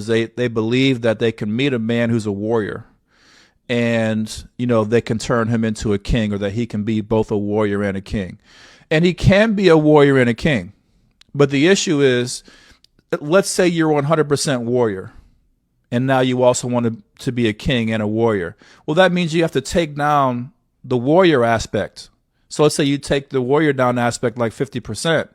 they believe that they can meet a man who's a warrior, and they can turn him into a king, or that he can be both a warrior and a king. And he can be a warrior and a king. But the issue is, let's say you're 100% warrior, and now you also want to be a king and a warrior. Well, that means you have to take down the warrior aspect. So let's say you take the warrior down aspect like 50%.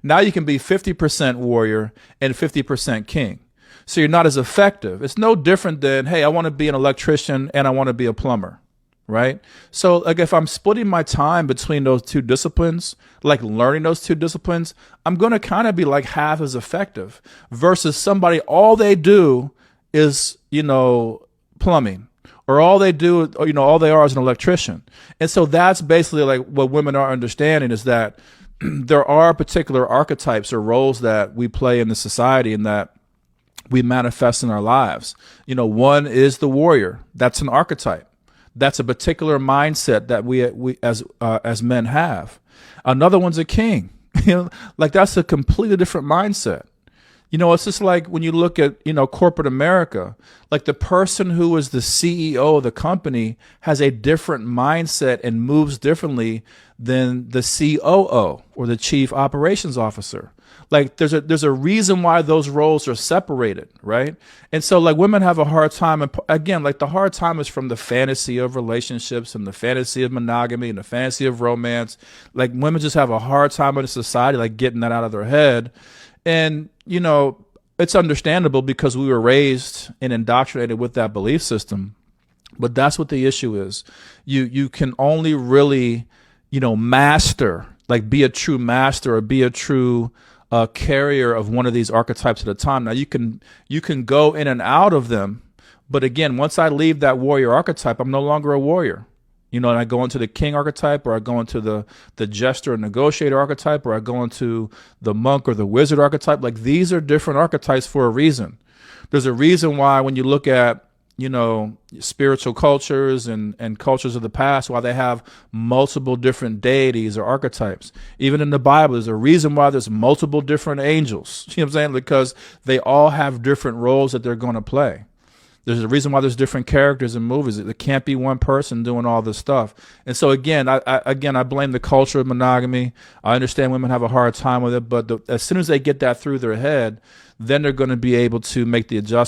Now you can be 50% warrior and 50% king. So you're not as effective. It's no different than, hey, I want to be an electrician and I want to be a plumber, right? So like if I'm splitting my time between those two disciplines, like learning those two disciplines, I'm going to kind of be like half as effective versus somebody, all they do is, plumbing, or all they do, all they are is an electrician. And so that's basically like what women are understanding, is that there are particular archetypes or roles that we play in the society and that we manifest in our lives. One is the warrior. That's an archetype. That's a particular mindset that we as men have. Another one's a king. Like that's a completely different mindset. It's just like when you look at, corporate America, like the person who is the CEO of the company has a different mindset and moves differently than the COO or the chief operations officer. Like there's a reason why those roles are separated, right? And so like women have a hard time. And again, like the hard time is from the fantasy of relationships and the fantasy of monogamy and the fantasy of romance. Like women just have a hard time in society, like getting that out of their head. And, it's understandable because we were raised and indoctrinated with that belief system. But that's what the issue is. You can only really, master, like be a true master or be a true carrier of one of these archetypes at a time. Now you can go in and out of them. But again, once I leave that warrior archetype, I'm no longer a warrior. And I go into the king archetype, or I go into the jester and negotiator archetype, or I go into the monk or the wizard archetype. Like these are different archetypes for a reason. There's a reason why when you look at, spiritual cultures and cultures of the past, why they have multiple different deities or archetypes. Even in the Bible, there's a reason why there's multiple different angels. You know what I'm saying? Because they all have different roles that they're going to play. There's a reason why there's different characters in movies. It can't be one person doing all this stuff. And so again, I blame the culture of monogamy. I understand women have a hard time with it, but as soon as they get that through their head, then they're going to be able to make the adjustment.